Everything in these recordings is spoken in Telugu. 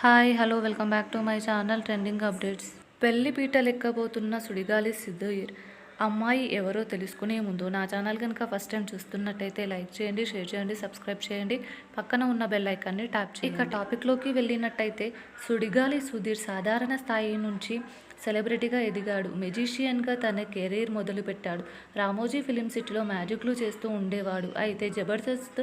Hi hello welcome back to my channel trending updates. పెళ్లి పీటలెక్కబోతున్న సుడిగాలి సుధీర్ అమ్మాయి ఎవరో తెలుసుకునే ముందు నా ఛానల్ కనుక ఫస్ట్ టైం చూస్తున్నట్టయితే లైక్ చేయండి, షేర్ చేయండి, సబ్స్క్రైబ్ చేయండి, పక్కన ఉన్న బెల్ ఐకాన్ని ట్యాప్ చేయండి. ఇక టాపిక్లోకి వెళ్ళినట్టయితే సుడిగాలి సుధీర్ సాధారణ స్థాయి నుంచి సెలబ్రిటీగా ఎదిగాడు. మెజిషియన్గా తన కెరీర్ మొదలుపెట్టాడు. రామోజీ ఫిలిం సిటీలో మ్యాజిక్లు చేస్తూ ఉండేవాడు. అయితే జబర్దస్త్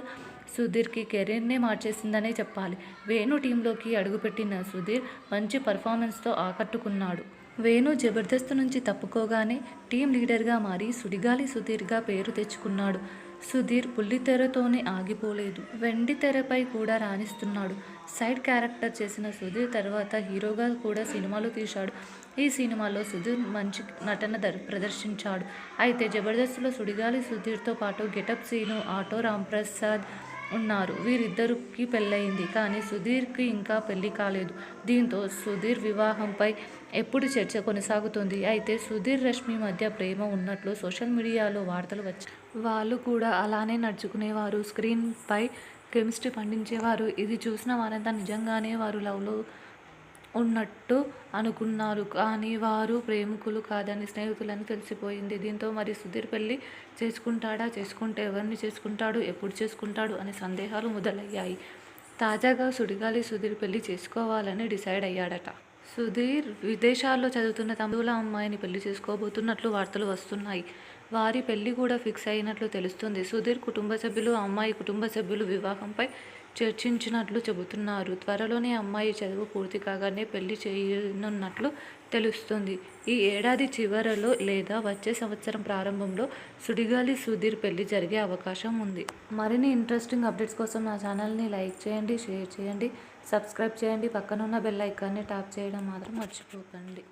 సుధీర్కి కెరీర్నే మార్చేసిందనే చెప్పాలి. వేణు టీంలోకి అడుగుపెట్టిన సుధీర్ మంచి పర్ఫార్మెన్స్తో ఆకట్టుకున్నాడు. వేణు జబర్దస్త్ నుంచి తప్పుకోగానే టీం లీడర్గా మారి సుడిగాలి సుధీర్గా పేరు తెచ్చుకున్నాడు. సుధీర్ బుల్లితెరతోనే ఆగిపోలేదు, వెండి తెరపై కూడా రాణిస్తున్నాడు. సైడ్ క్యారెక్టర్ చేసిన సుధీర్ తర్వాత హీరోగా కూడా సినిమాలు తీశాడు. ఈ సినిమాలో సుధీర్ మంచి నటన ప్రదర్శించాడు. అయితే జబర్దస్త్లో సుడిగాలి సుధీర్తో పాటు గెటప్ సీను, ఆటో రాంప్రసాద్ ఉన్నారు. వీరిద్దరికి పెళ్ళయింది, కానీ సుధీర్కి ఇంకా పెళ్లి కాలేదు. దీంతో సుధీర్ వివాహంపై ఎప్పుడు చర్చ కొనసాగుతుంది. అయితే సుధీర్ రష్మి మధ్య ప్రేమ ఉన్నట్లు సోషల్ మీడియాలో వార్తలు వచ్చాయి. వాళ్ళు కూడా అలానే నడుచుకునేవారు, స్క్రీన్పై కెమిస్ట్రీ పండించేవారు. ఇది చూసిన వారంతా నిజంగానే వారు లవ్లో ఉన్నట్టు అనుకున్నారు. కానీ వారు ప్రేమికులు కాదని స్నేహితులని తెలిసిపోయింది. దీంతో మరి సుధీర్ పెళ్లి చేసుకుంటాడా, చేసుకుంటే ఎవరిని చేసుకుంటాడు, ఎప్పుడు చేసుకుంటాడు అనే సందేహాలు మొదలయ్యాయి. తాజాగా సుడిగాలి సుధీర్ పెళ్లి చేసుకోవాలని డిసైడ్ అయ్యాడట. సుధీర్ విదేశాల్లో చదువుతున్న తమిళ అమ్మాయిని పెళ్లి చేసుకోబోతున్నట్లు వార్తలు వస్తున్నాయి. వారి పెళ్లి కూడా ఫిక్స్ అయినట్లు తెలుస్తుంది. సుధీర్ కుటుంబ సభ్యులు, అమ్మాయి కుటుంబ సభ్యులు వివాహంపై చర్చించినట్లు చెబుతున్నారు. త్వరలోనే అమ్మాయి చదువు పూర్తి కాగానే పెళ్లి చేయనున్నట్లు తెలుస్తుంది. ఈ ఏడాది చివరలో లేదా వచ్చే సంవత్సరం ప్రారంభంలో సుడిగాలి సుధీర్ పెళ్లి జరిగే అవకాశం ఉంది. మరిన్ని ఇంట్రెస్టింగ్ అప్డేట్స్ కోసం నా ఛానల్ని లైక్ చేయండి, షేర్ చేయండి, సబ్స్క్రైబ్ చేయండి, పక్కనున్న బెల్ ఐకాన్ని ట్యాప్ చేయడం మాత్రం మర్చిపోకండి.